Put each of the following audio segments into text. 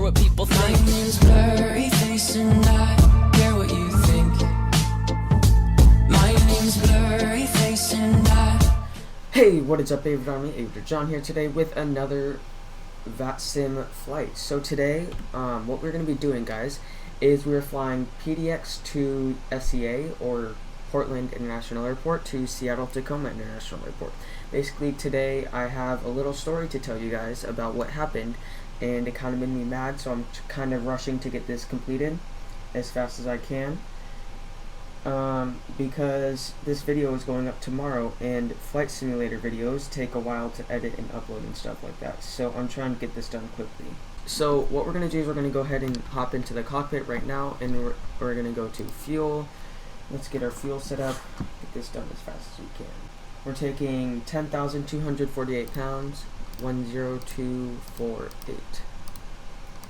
what people think. My name's blurry face and I care what you think. My name's blurry face and I. Hey, what is up, AIRBUSX John here today with another VATSIM flight. So today, what we're going to be doing, guys, is we're flying PDX to SEA, or Portland International Airport, to Seattle Tacoma International Airport. Basically, today I have a little story to tell you guys about what happened, and it kind of made me mad, so I'm kind of rushing to get this completed as fast as I can. Because this video is going up tomorrow, and flight simulator videos take a while to edit and upload and stuff like that, so I'm trying to get this done quickly. So what we're going to do is we're going to go ahead and hop into the cockpit right now, and we're going to go to fuel. Let's get our fuel set up, get this done as fast as we can. We're taking 10,248 pounds, 10248.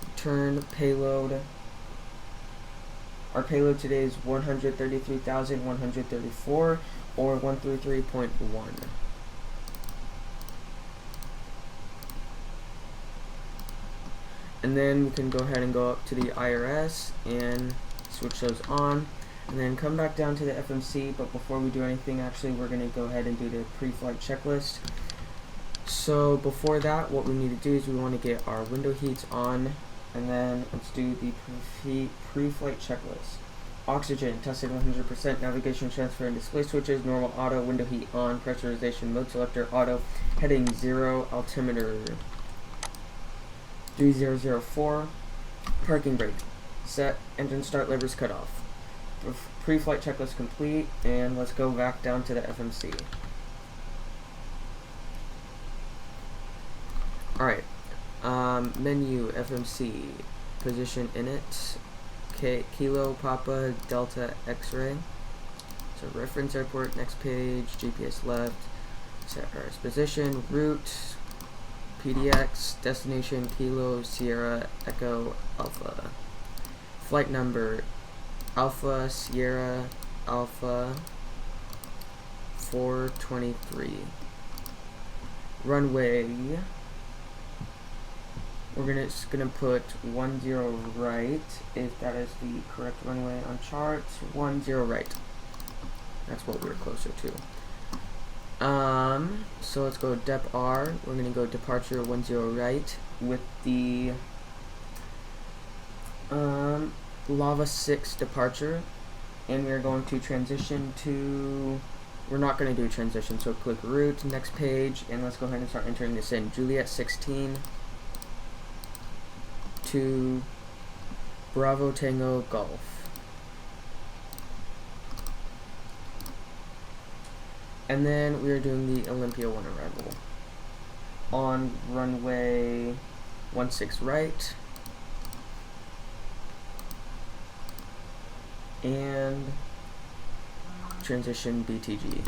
Return payload. Our payload today is 133,134, or 133.1. And then we can go ahead and go up to the IRS and switch those on, and then come back down to the FMC. But before we do anything, actually, we're going to go ahead and do the pre-flight checklist. So before that, what we need to do is we want to get our window heats on, and then let's do the pre-flight checklist. Oxygen tested 100%, navigation transfer and display switches, normal auto, window heat on, pressurization mode selector auto, heading 0, altimeter 3004, parking brake set, engine start levers cut off. Pre-flight checklist complete, and let's go back down to the FMC. Alright, menu FMC, position init, Kilo Papa Delta X-ray. So reference airport, next page, GPS left, set our position, route, PDX, destination Kilo Sierra Echo Alpha, flight number Alpha Sierra Alpha 423, runway, we're just gonna put 10 right, if that is the correct runway on charts. 10 right, that's what we're closer to. So let's go dep R. We're gonna go departure 10 right with the Lava 6 departure, and we're going to transition to, we're not going to do a transition, so click route, next page, and let's go ahead and start entering this in. Juliet 16 to Bravo Tango Golf. And then we are doing the Olympia 1 arrival on runway 16 right, and transition BTG.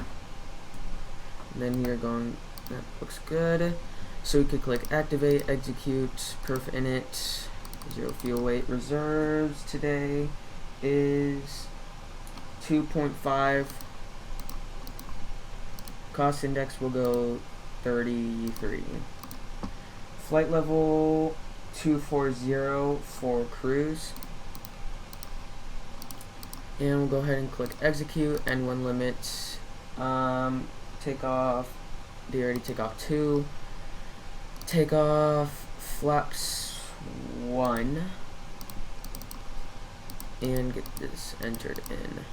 And then we are going, that looks good. So we could click activate, execute, perf init, 0 fuel weight. Reserves today is 2.5. Cost index will go 33. Flight level 240 for cruise. And we'll go ahead and click execute, and one limit, takeoff, they already take off 2, takeoff, flaps 1, and get this entered in.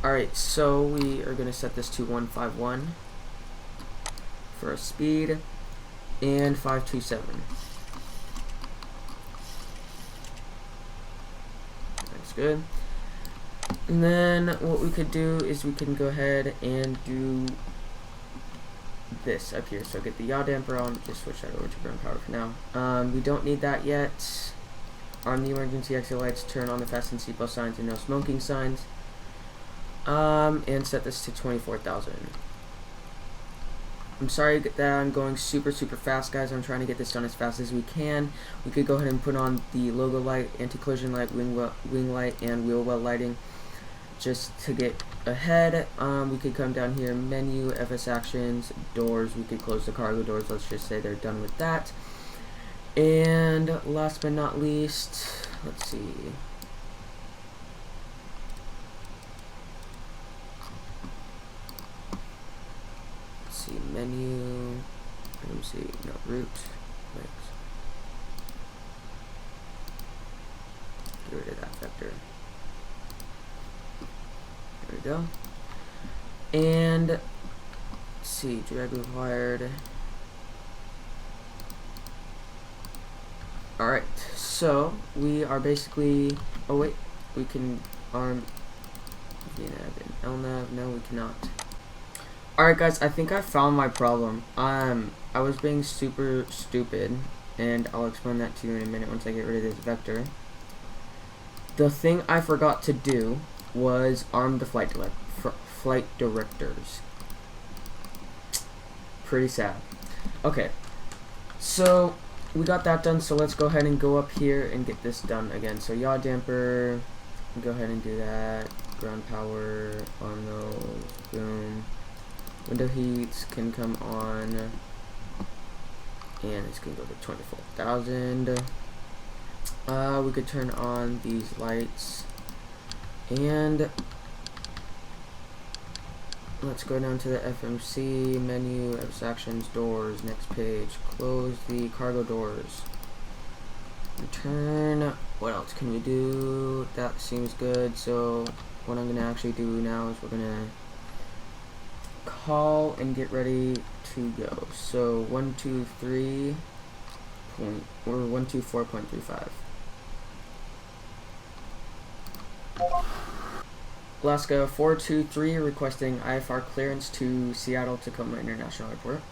Alright, so we are going to set this to 151 for a speed, and 527. Good. And then what we could do is we can go ahead and do this up here. So get the yaw damper on, just switch that over to burn power for now. We don't need that yet. On the emergency exit lights, turn on the fasten seatbelt signs and no smoking signs. And set this to 24,000. I'm sorry that I'm going super fast, guys. I'm trying to get this done as fast as we can. We could go ahead and put on the logo light, anti-collision light, wing light, and wheel well lighting just to get ahead. We could come down here, menu, FS actions, doors. We could close the cargo doors. Let's just say they're done with that. And last but not least, let's see. Menu. Let me see. No, root. Thanks. Get rid of that vector. There we go. And let's see, drag required. Alright, so we are basically, oh wait, we can arm VNAV and LNAV. No, we cannot. Alright guys, I think I found my problem. I was being super stupid, and I'll explain that to you in a minute once I get rid of this vector. The thing I forgot to do was arm the flight directors. Pretty sad. Okay, so we got that done, so let's go ahead and go up here and get this done again. So yaw damper, go ahead and do that. Ground power, arm those, boom. Window heats can come on, and it's gonna go to 24,000. We could turn on these lights, and let's go down to the FMC menu, abstractions, doors, next page. Close the cargo doors. Return. What else can we do? That seems good. So what I'm gonna actually do now is we're gonna call and get ready to go. So 123 point or 124.35. Alaska 423 requesting IFR clearance to Seattle Tacoma International Airport.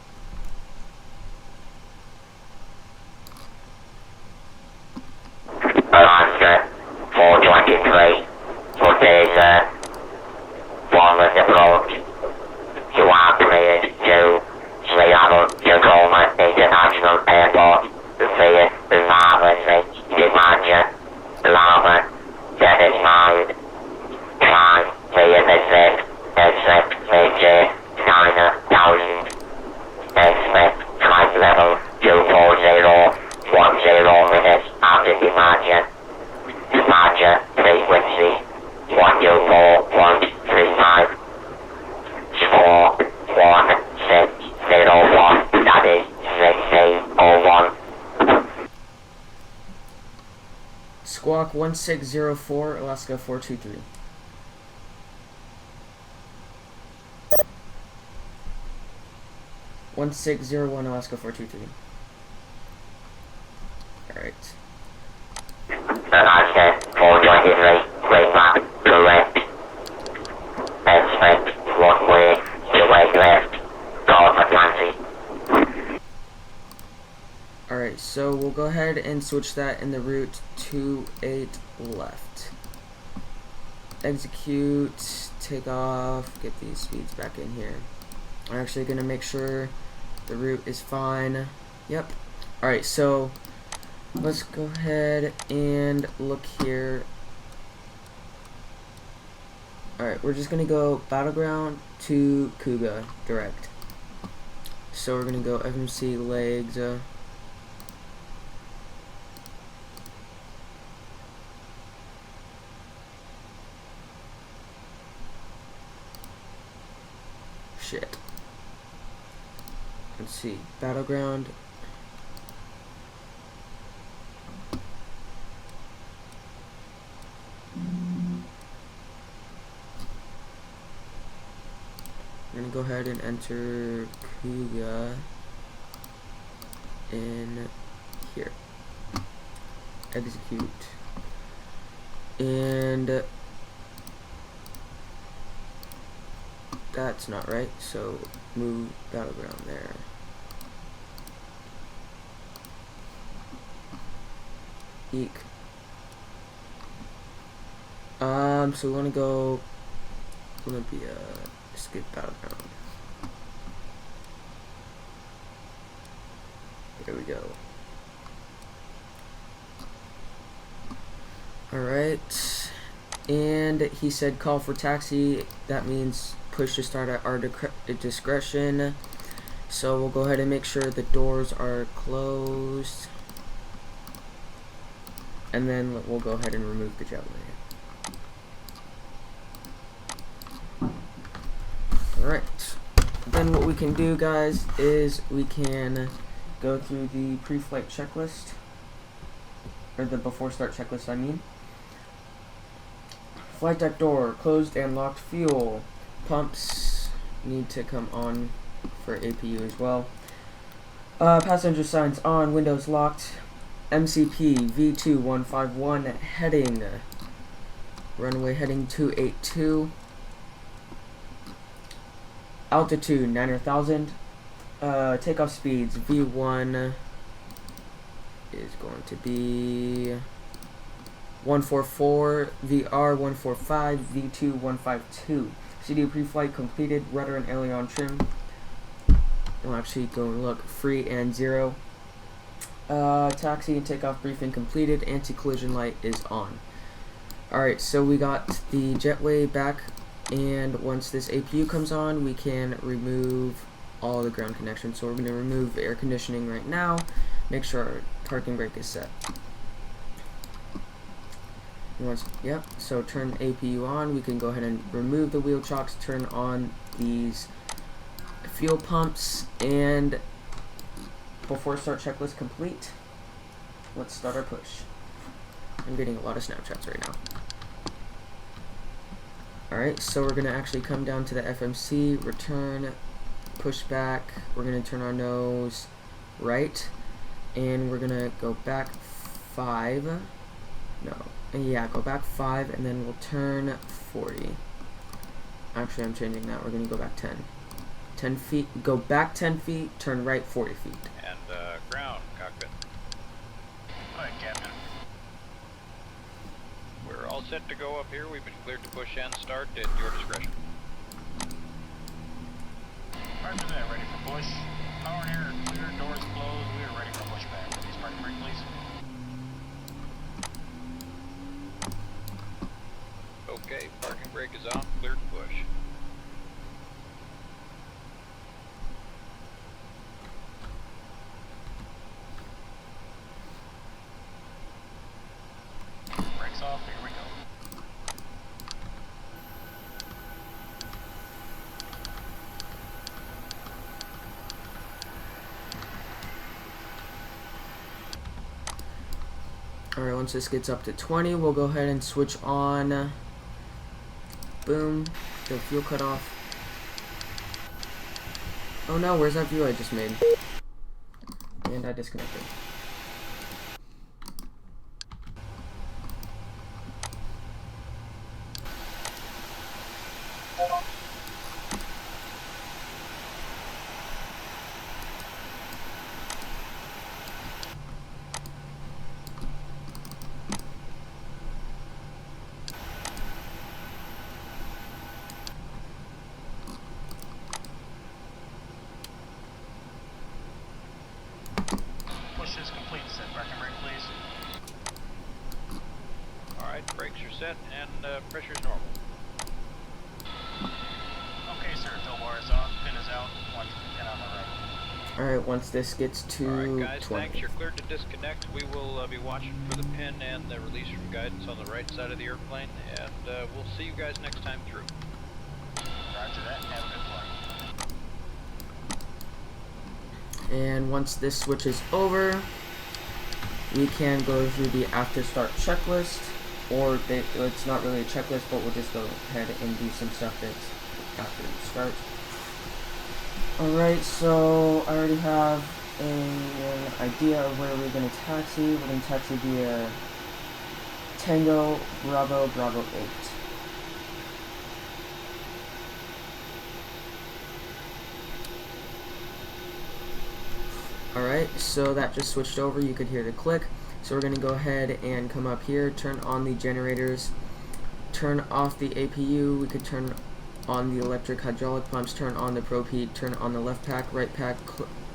Alaska 423 for one of the approach. You are cleared to Seattle Tacoma International Airport via the marvelous departure. Lava satisfied. Time via the expect major 9,000. Expect flight level 24010 minutes after departure. Departure frequency 124.35. Squawk 1601, that is 1601. Squawk 1604, Alaska 423. One 1601, Alaska 423. Alright. Alaska 423, bring back correct. Expect runway to wake left. Call for taxi. Alright, so we'll go ahead and switch that in the route 28 left. Execute, take off, get these speeds back in here. I'm actually going to make sure the route is fine. Yep. Alright, so let's go ahead and look here. Alright, we're just going to go Battleground to Cougar direct. So we're going to go FMC legs. Shit. Let's see. Battleground. I'm gonna go ahead and enter Kuga in here. Execute. And that's not right, so move Battleground there. Eek. So we want to go Olympia, skip Battleground. There we go. Alright, and he said call for taxi. That means push to start at our discretion. So we'll go ahead and make sure the doors are closed. and then we'll go ahead and remove the jetway. Alright, then what we can do, guys, is we can go through the pre-flight checklist, or the before start checklist, I mean. Flight deck door, closed and locked fuel. Pumps need to come on for APU as well. Passenger signs on, windows locked. MCP V2151 heading. Runway heading 282. Altitude 9,000. Takeoff speeds V1 is going to be 144, VR 145, V2 152. CD pre-flight completed, rudder and aileron trim. We'll actually go and look, free and 0. Taxi and takeoff briefing completed, anti-collision light is on. Alright, so we got the jetway back, and once this APU comes on, we can remove all the ground connections. So we're going to remove air conditioning right now, make sure our parking brake is set. Yep, so turn APU on, we can go ahead and remove the wheel chocks, turn on these fuel pumps, and before start checklist complete, let's start our push. I'm getting a lot of Snapchats right now. Alright, so we're going to actually come down to the FMC, return, push back, we're going to turn our nose right, and we're going to go back 5, go back 5, and then we'll turn 40. Actually, I'm changing that, we're going to go back 10. 10 feet, go back 10 feet, turn right 40 feet. And ground, cockpit. Alright, Captain. We're all set to go up here. We've been cleared to push and start at your discretion. Roger that, ready for push. Power and air clear, doors closed. We are ready for pushback. Please parking brake, please. Okay, parking brake is on, cleared to push. Brakes off, here we go. Alright, once this gets up to 20, we'll go ahead and switch on. Boom, the fuel cut off. Oh no, where's that view I just made? And I disconnected. Push is complete. Set parking brake, please. Alright, brakes are set and pressure's normal. Okay, sir. Tow bar is on. Pin is out. 110 on the right. Alright, once this gets to Alright guys, 20. thanks. You're cleared to disconnect. We will be watching for the pin and the release from guidance on the right side of the airplane, and we'll see you guys next time through. Roger that. Have a good flight. And once this switches over, we can go through the after start checklist, or it's not really a checklist, but we'll just go ahead and do some stuff that's after the start. Alright, so I already have an idea of where we're going to taxi. We're going to taxi via Tango Bravo, Bravo 8. Alright, so that just switched over, you could hear the click. So we're going to go ahead and come up here, turn on the generators, turn off the APU, we could turn on the electric hydraulic pumps, turn on the probe heat, turn on the left pack, right pack,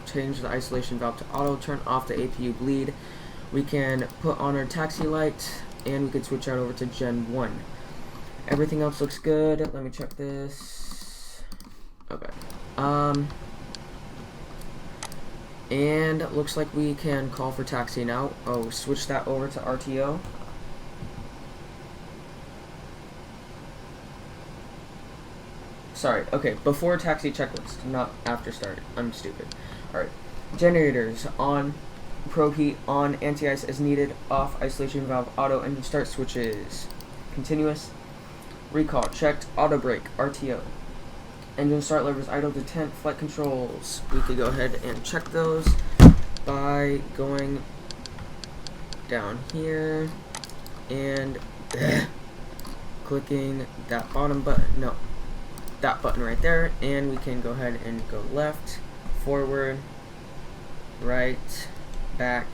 change the isolation valve to auto, turn off the APU bleed. We can put on our taxi light, and we could switch out over to Gen 1. Everything else looks good. Let me check this. Okay. And looks like we can call for taxi now. Oh, switch that over to RTO. Sorry, okay, before taxi checklist, not after start. I'm stupid. Alright. Generators on, probe heat on, anti-ice as needed, off, isolation valve, auto, engine start switches. Continuous. Recall, checked, auto brake, RTO. Engine start levers idle to tent, flight controls. We could go ahead and check those by going down here and clicking that bottom button, no, that button right there, and we can go ahead and go left, forward, right, back,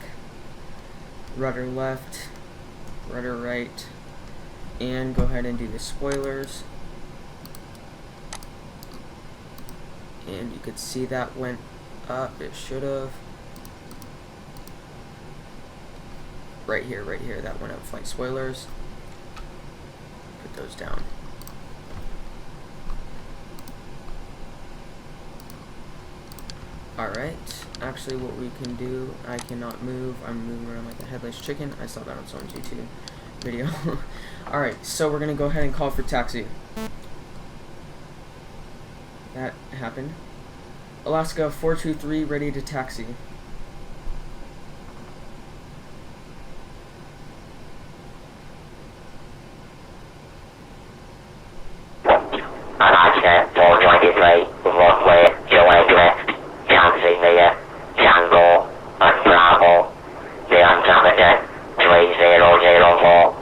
rudder left, rudder right, and go ahead and do the spoilers. And you could see that went up. It should have. Right here, that went up. Flight spoilers. Put those down. Alright. Actually, what we can do, I cannot move. I'm moving around like a headless chicken. I saw that on someone's YouTube video. Alright, so we're going to go ahead and call for taxi. That happened. Alaska 423 ready to taxi. Alaska 423, runway 28 left, taxi via Tango Bravo, the altimeter 3004.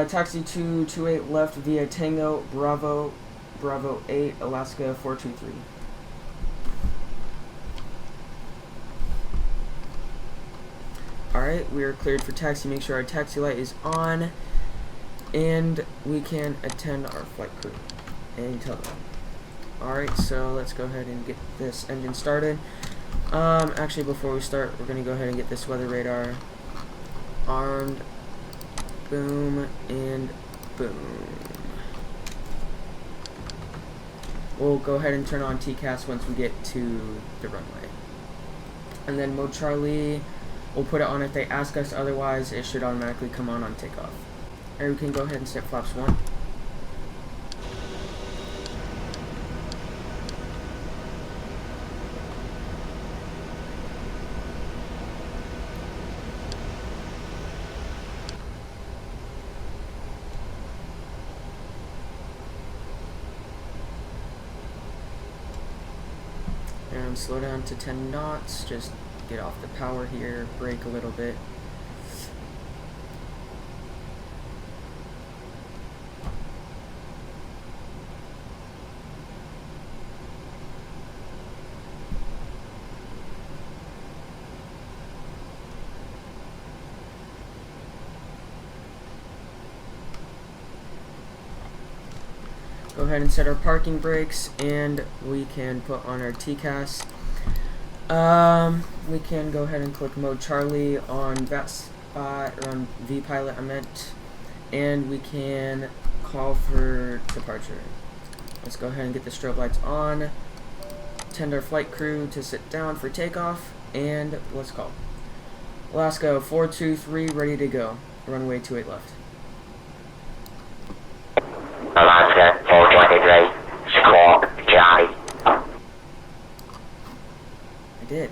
Taxi 228 left via Tango Bravo, Bravo 8, Alaska 423. Alright, we are cleared for taxi. Make sure our taxi light is on, and we can attend our flight crew and tell them. Alright, so let's go ahead and get this engine started. Actually, before we start, we're going to go ahead and get this weather radar armed. Boom, and boom. We'll go ahead and turn on TCAS once we get to the runway. And then mode Charlie, we'll put it on if they ask us, otherwise it should automatically come on takeoff. And we can go ahead and set flaps 1. And slow down to 10 knots, just get off the power here, brake a little bit. Go ahead and set our parking brakes, and we can put on our TCAS. We can go ahead and click mode Charlie on VATSIM, or on VPilot I meant, and we can call for departure. Let's go ahead and get the strobe lights on, tend our flight crew to sit down for takeoff, and let's call. Alaska 423 ready to go. Runway 28 left. Alaska 423, Squawk, Charlie. I did.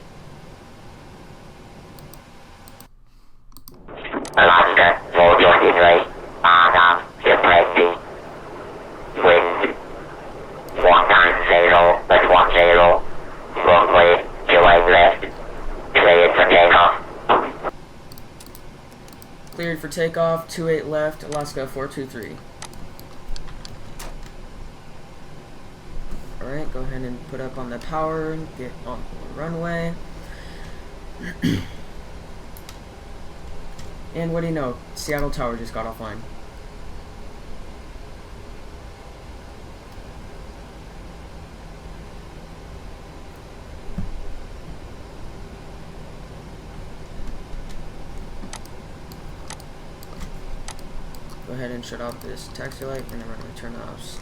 Alaska 423, RNAV, depending. Wind 190 at 10, runway 28 left, cleared for takeoff. Cleared for takeoff, 28 left, Alaska 423. Alright, go ahead and put up on the power and get on the runway. And what do you know? Seattle Tower just got offline. Go ahead and shut off this taxi light, and then we're going to turn offs.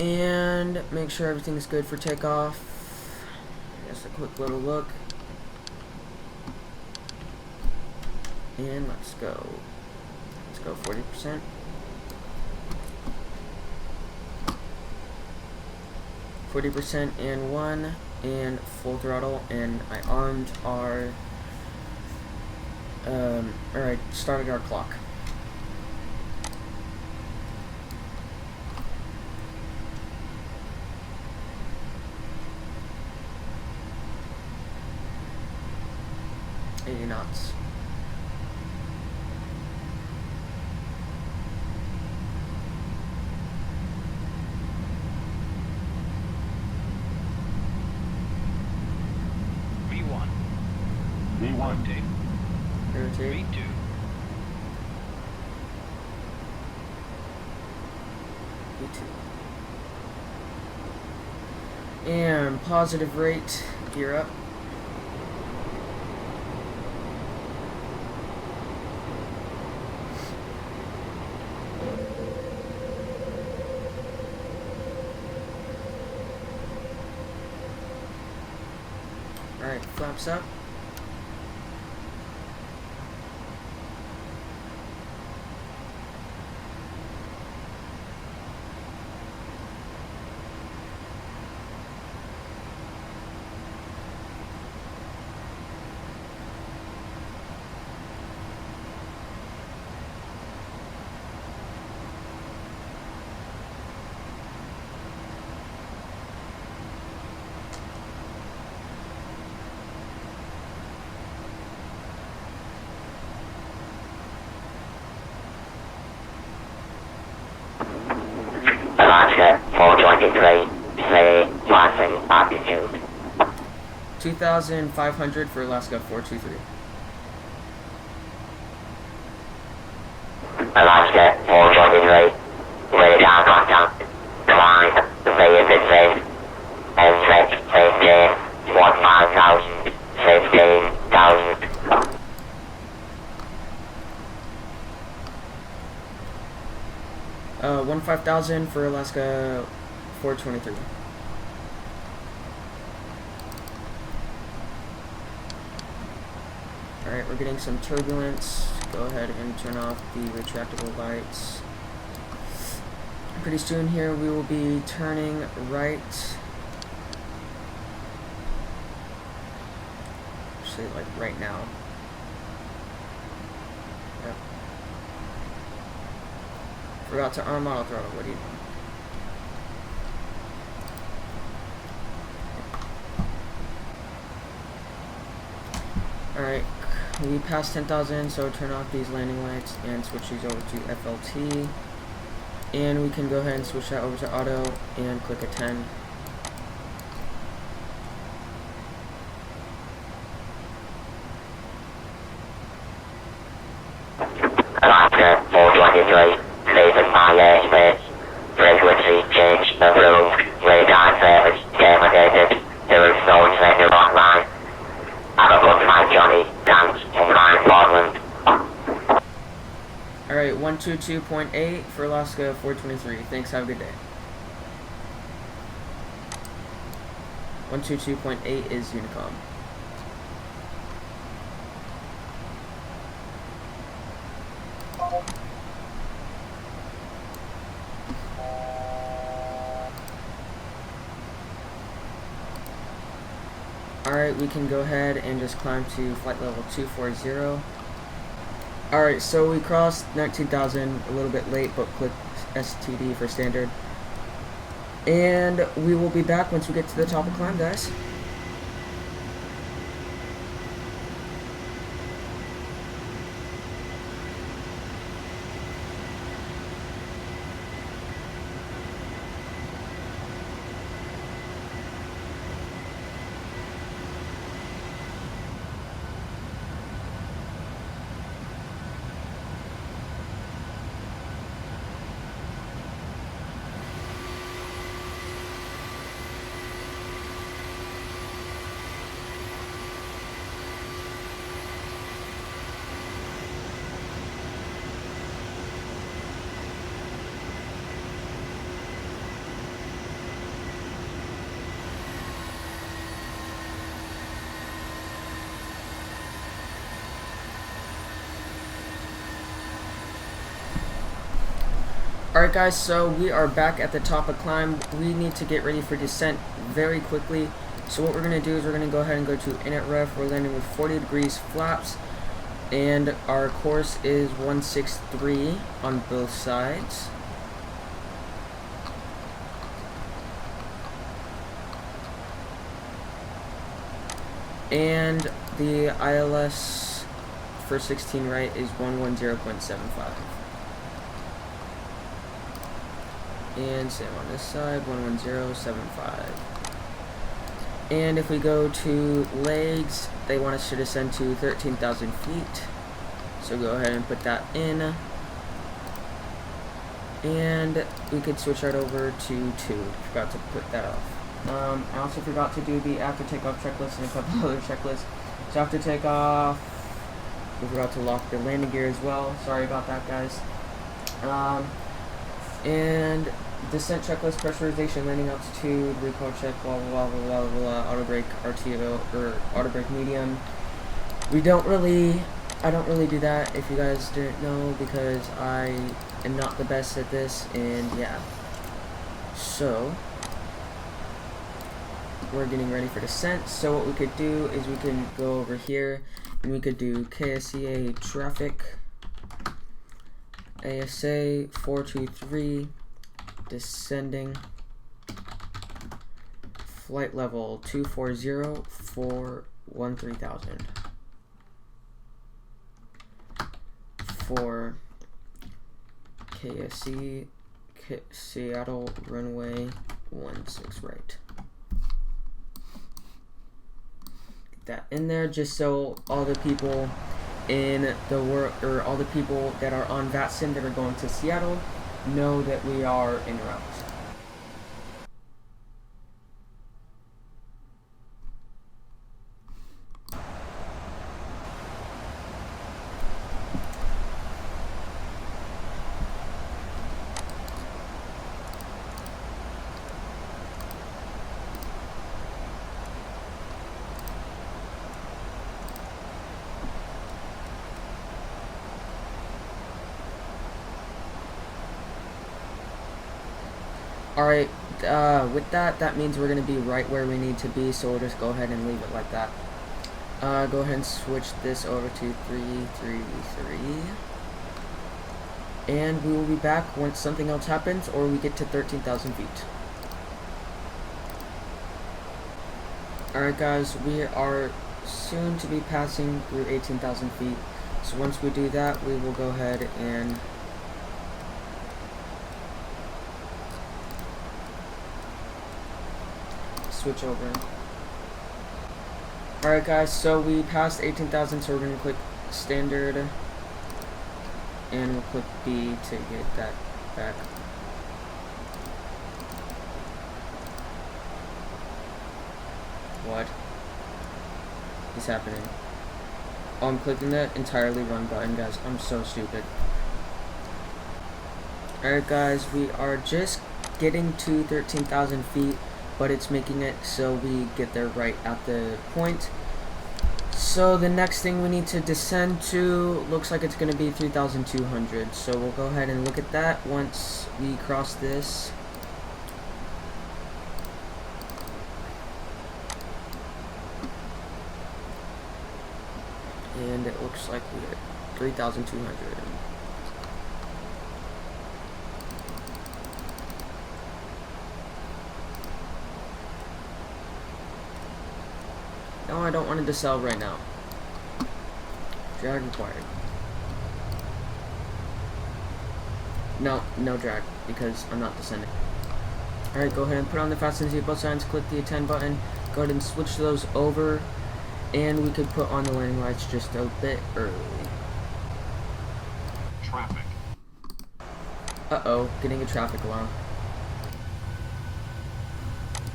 And make sure everything's good for takeoff. Just a quick little look. And let's go. Let's go 40%. 40% and 1 and full throttle, and I armed our or I started our clock. Knots. V1. V1. Rotate. Rotate. V2. V2. And positive rate, gear up. Alright, flaps up. Alaska 423, say passing altitude. 2,500 for Alaska 423. Alaska 423, radar contact, climb, VATSIM, exit, safety, 15,000, 15,000. 15,000 for Alaska 423. Alright, we're getting some turbulence. Go ahead and turn off the retractable lights. Pretty soon here we will be turning right. Actually, like right now. Yep. Forgot to arm auto throttle. What do you do? Alright, we passed 10,000, so turn off these landing lights and switch these over to FLT. And we can go ahead and switch that over to auto and click a 10. Alaska 423, leaving my airspace. Frequency change approved. Radar service terminated. There is no incentive online. Have a good night, Johnny. Thanks. Online Portland. Alright, 122.8 for Alaska 423. Thanks, have a good day. 122.8 is Unicom. Alright, we can go ahead and just climb to flight level 240. Alright, so we crossed 19,000 a little bit late, but click STD for standard. And we will be back once we get to the top of climb, guys. Alright guys, so we are back at the top of climb. We need to get ready for descent very quickly. So what we're going to do is we're going to go ahead and go to init ref. We're landing with 40 degrees flaps. And our course is 163 on both sides. And the ILS for 16 right is 110.75. And same on this side, 110.75. And if we go to legs, they want us to descend to 13,000 feet. So go ahead and put that in. And we could switch that over to 2. Forgot to put that off. I also forgot to do the after takeoff checklist and a couple other checklists. So after takeoff, we forgot to lock the landing gear as well. Sorry about that, guys. And descent checklist, pressurization, landing altitude, recoil check, blah blah blah blah blah blah, auto brake, RTO or auto brake medium. I don't really do that, if you guys didn't know, because I am not the best at this, and yeah. So we're getting ready for descent. So what we could do is we can go over here and we could do KSEA traffic, ASA 423, descending, flight level 240 for 13,000 for KSE Seattle runway 16 right. Get that in there just so all the people in the world, or all the people that are on VATSIM that are going to Seattle, know that we are en route. Alright, with that means we're going to be right where we need to be, so we'll just go ahead and leave it like that. Go ahead and switch this over to 333. And we will be back once something else happens or we get to 13,000 feet. Alright guys, we are soon to be passing through 18,000 feet. So once we do that, we will go ahead and switch over. Alright guys, so we passed 18,000, so we're going to click standard and we'll click B to get that back. What is happening? Oh, I'm clicking the entirely wrong button, guys. I'm so stupid. Alright guys, we are just getting to 13,000 feet. But it's making it so we get there right at the point. So the next thing we need to descend to looks like it's going to be 3,200. So we'll go ahead and look at that once we cross this. And it looks like we're at 3,200. No, I don't want to decel right now. Drag required. No, no drag, because I'm not descending. Alright, go ahead and put on the fasten seatbelt signs, click the attend button, go ahead and switch those over, and we could put on the landing lights just a bit early. Traffic. Uh-oh, getting a traffic alarm.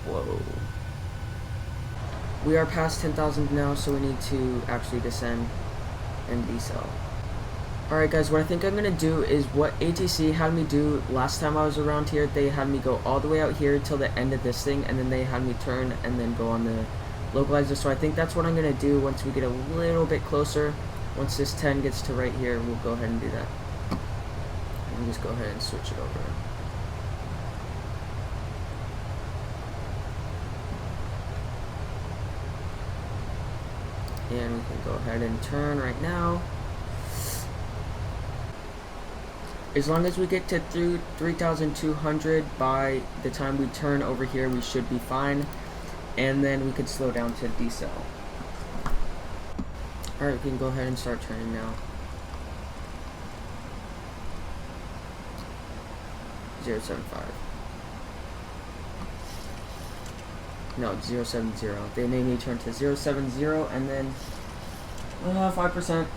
Whoa. We are past 10,000 now, so we need to actually descend and decel. Alright guys, what I think I'm going to do is what ATC had me do last time I was around here. They had me go all the way out here till the end of this thing, and then they had me turn and then go on the localizer. So I think that's what I'm going to do once we get a little bit closer. Once this 10 gets to right here, we'll go ahead and do that. Let me just go ahead and switch it over. And we can go ahead and turn right now. As long as we get to 3,200 by the time we turn over here, we should be fine. And then we could slow down to decel. Alright, we can go ahead and start turning now. 075. No, it's 070. They made me turn to 070 and then 5%.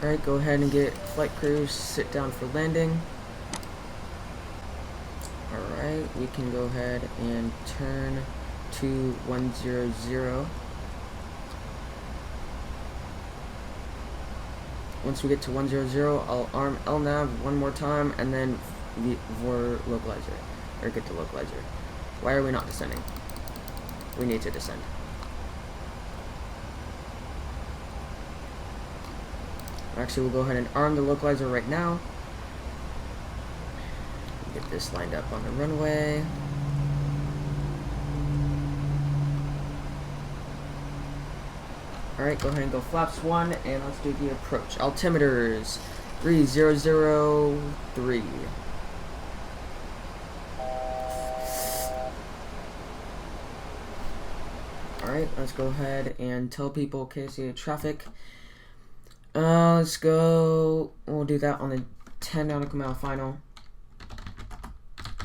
Alright, go ahead and get flight crews, sit down for landing. Alright, we can go ahead and turn to 100. Once we get to 100, I'll arm LNAV one more time and then vor localizer, or get the localizer. Why are we not descending? We need to descend. Actually, we'll go ahead and arm the localizer right now. Get this lined up on the runway. Alright, go ahead and go flaps 1, and let's do the approach. Altimeters, 3003. Alright, let's go ahead and tell people KSEA traffic. Let's go, we'll do that on the 10 nautical mile final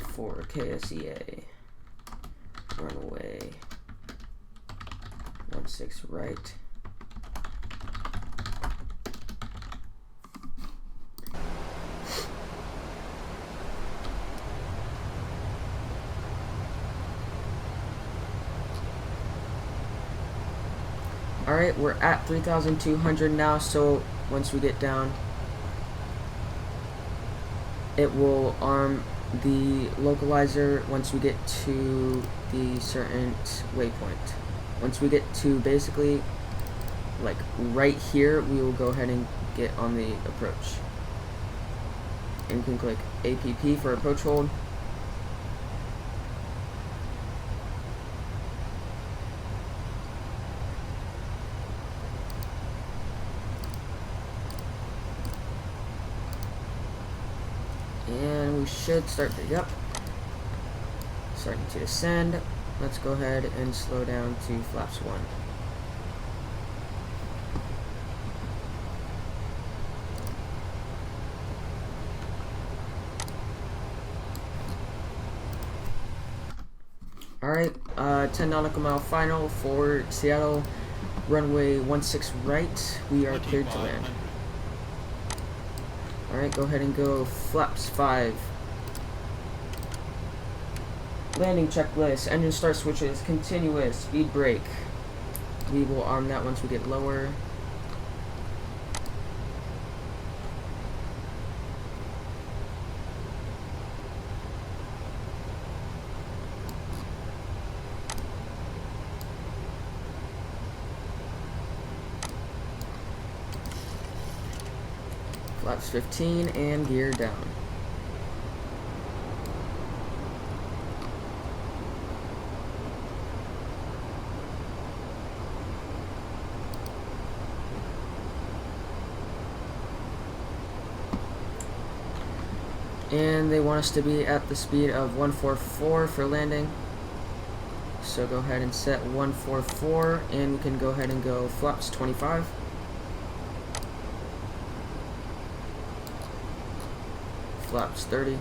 for KSEA. Runway 16 right. Alright, we're at 3,200 now, so once we get down, it will arm the localizer once we get to the certain waypoint. Once we get to basically, like, right here, we will go ahead and get on the approach. And you can click APP for approach hold. And we should start to, yep, starting to descend. Let's go ahead and slow down to flaps 1. Alright, 10 nautical mile final for Seattle, runway 16 right. We are cleared to land. Alright, go ahead and go flaps 5. Landing checklist, engine start switches, continuous, speed brake. We will arm that once we get lower. Flaps 15 and gear down. And they want us to be at the speed of 144 for landing. So go ahead and set 144, and we can go ahead and go flaps 25. Flaps 30.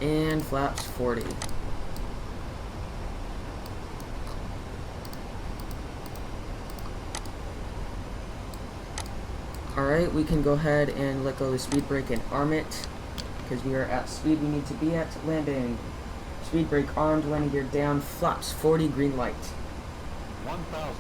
And flaps 40. Alright, we can go ahead and let go of the speed brake and arm it, because we are at speed we need to be at. Landing. Speed brake armed, landing gear down, flaps 40, green light. 1,000.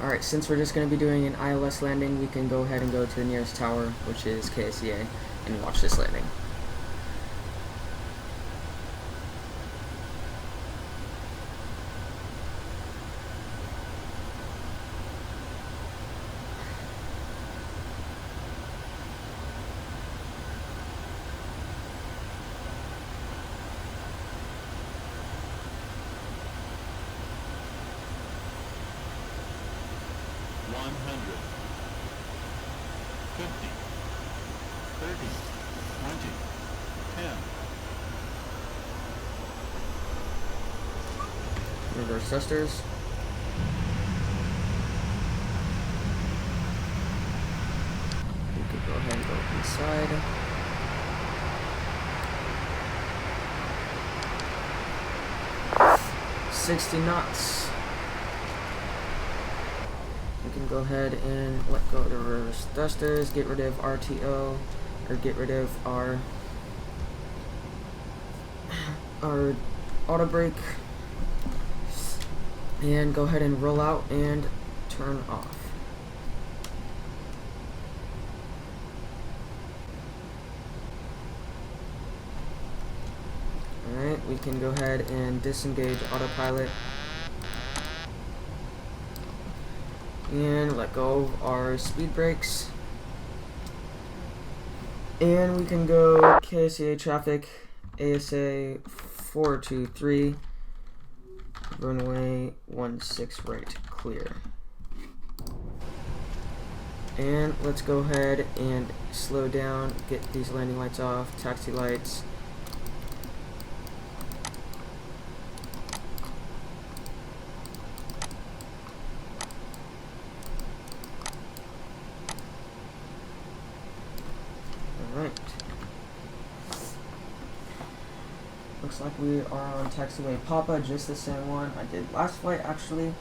Alright, since we're just going to be doing an ILS landing, we can go ahead and go to the nearest tower, which is KSEA, and watch this landing. Reverse thrusters. We could go ahead and go inside. $60 knots. We can go ahead and let go of the reverse thrusters, get rid of RTO, or get rid of our auto brake, and go ahead and roll out and turn off. Alright, we can go ahead and disengage autopilot and let go of our speed brakes, and we can go KSEA traffic, ASA 423, runway 16 right, clear. And let's go ahead and slow down, get these landing lights off, taxi lights. Alright. Looks like we are on taxiway Papa, just the same one I did last flight actually.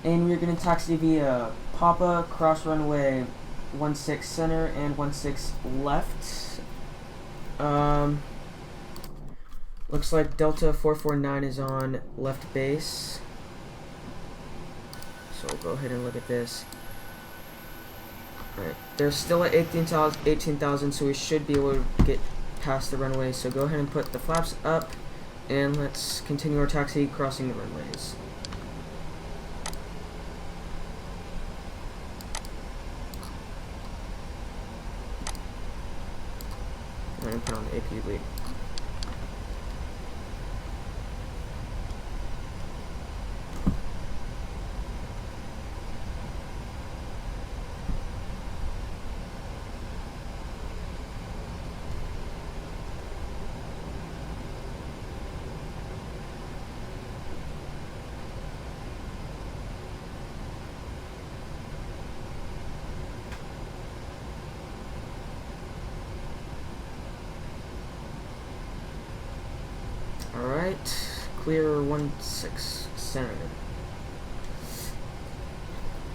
And we're going to taxi via Papa, cross runway 16 center and 16 left. Looks like Delta 449 is on left base. So we'll go ahead and look at this. Alright, they're still at 18,000, so we should be able to get past the runway. So go ahead and put the flaps up, and let's continue our taxi crossing the runways. And put on the AP lead. Alright, clear 16 center.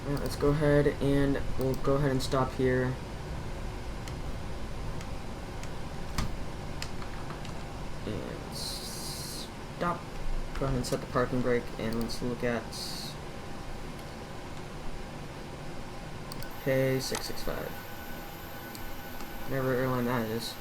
Alright, let's go ahead and we'll go ahead and stop here. And stop. Go ahead and set the parking brake, and let's look at K 665. Whatever airline that is.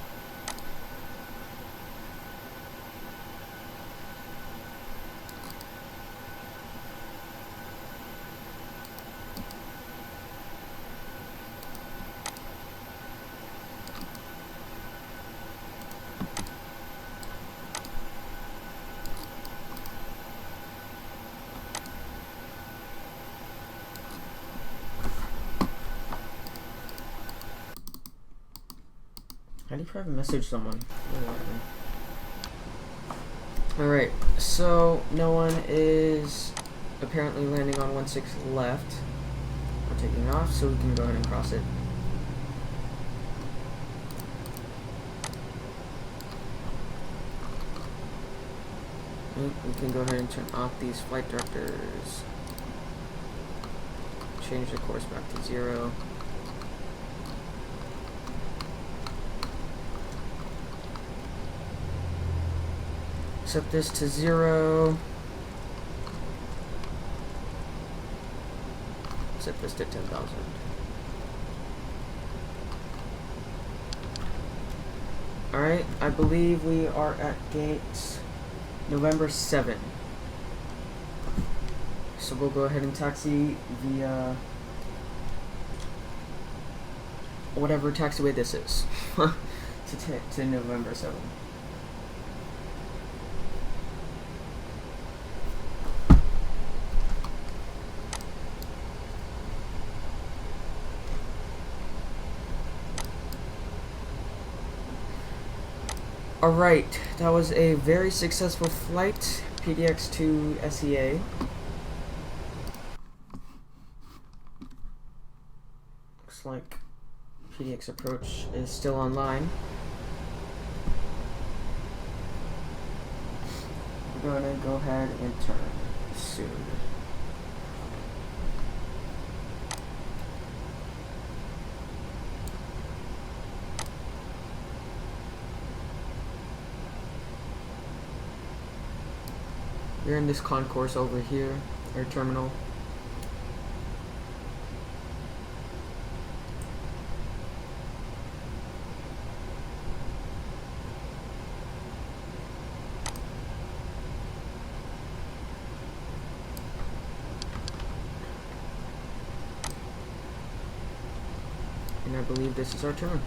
How do you private message someone? Alright, so no one is apparently landing on 16 left. We're taking off, so we can go ahead and cross it. We can go ahead and turn off these flight directors. Change the course back to 0. Set this to 0. set this to 10,000. Alright, I believe we are at gate November 7. So we'll go ahead and taxi via whatever taxiway this is to November 7. Alright, that was a very successful flight, PDX to SEA. Looks like PDX approach is still online. We're gonna go ahead and turn soon. We're in this concourse over here, our terminal. And I believe this is our turn.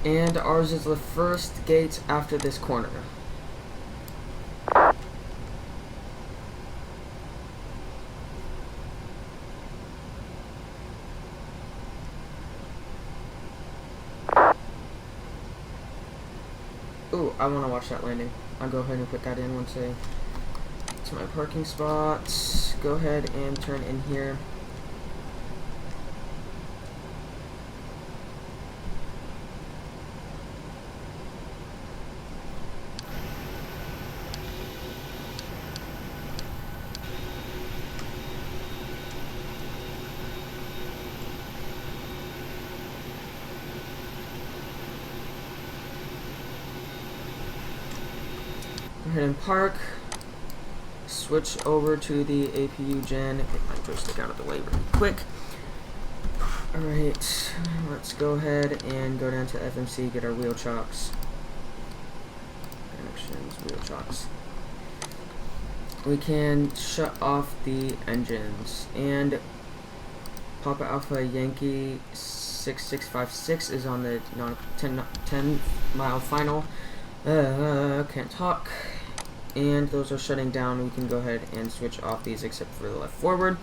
And ours is the first gate after this corner. Ooh, I want to watch that landing. I'll go ahead and put that in once I get to my parking spot. Go ahead and turn in here. Go ahead and park, switch over to the APU gen, get my joystick out of the way really quick. Alright, let's go ahead and go down to FMC, get our wheel chocks. Connections, wheel chocks. We can shut off the engines, and Papa Alpha Yankee 6656 is on the 10 mile final. Can't talk. And those are shutting down. We can go ahead and switch off these except for the left forward.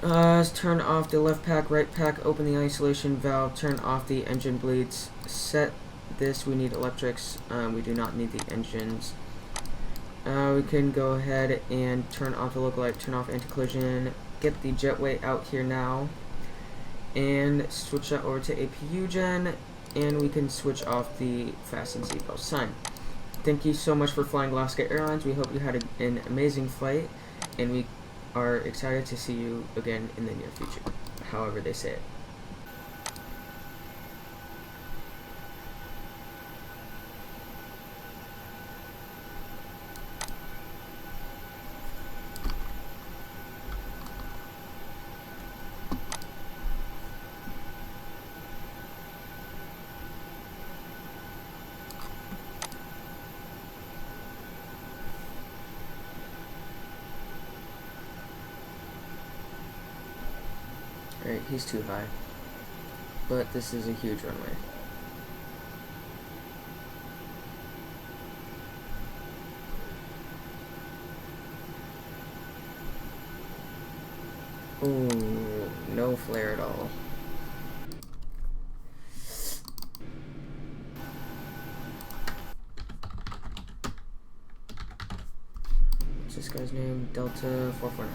Turn off the left pack, right pack, open the isolation valve, turn off the engine bleeds, set this, we need electrics, we do not need the engines. We can go ahead and turn off the local light, turn off anti-collision, get the jetway out here now, and switch that over to APU gen, and we can switch off the fasten seatbelt sign. Thank you so much for flying Alaska Airlines. We hope you had an amazing flight, and we are excited to see you again in the near future, however they say it. Right, he's too high, but this is a huge runway. Ooh, no flare at all. What's this guy's name? Delta 449.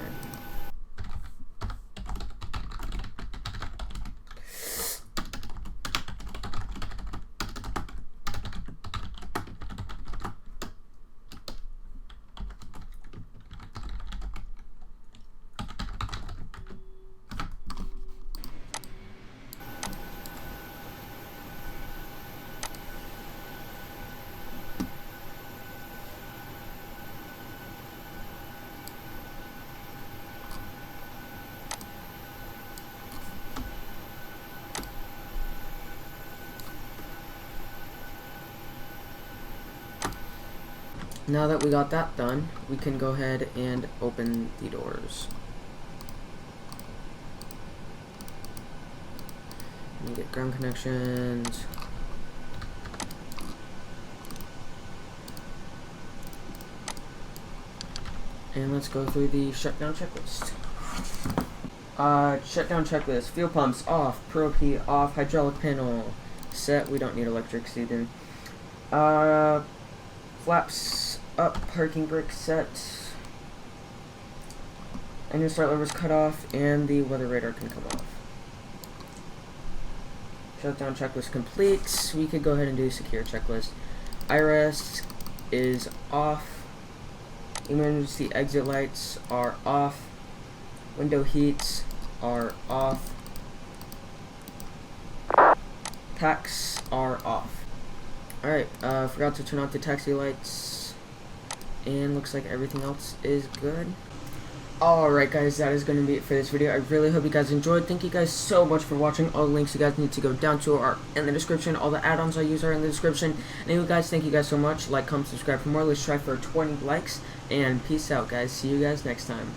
Now that we got that done, we can go ahead and open the doors. And get ground connections. And let's go through the shutdown checklist. Shutdown checklist. Fuel pumps off. Probe heat off. Hydraulic panel set. We don't need electrics either. Flaps up. Parking brake set. Engine start levers cut off. And the weather radar can come off. Shutdown checklist complete. We could go ahead and do secure checklist. IRS is off. Emergency exit lights are off. Window heats are off. Tax are off. Alright, forgot to turn off the taxi lights. And looks like everything else is good. Alright guys, that is going to be it for this video. I really hope you guys enjoyed. Thank you guys so much for watching. All the links you guys need to go down to are in the description. All the add-ons I use are in the description. Anyway guys, thank you guys so much. Like, comment, subscribe for more. Let's try for 20 likes. And peace out guys. See you guys next time.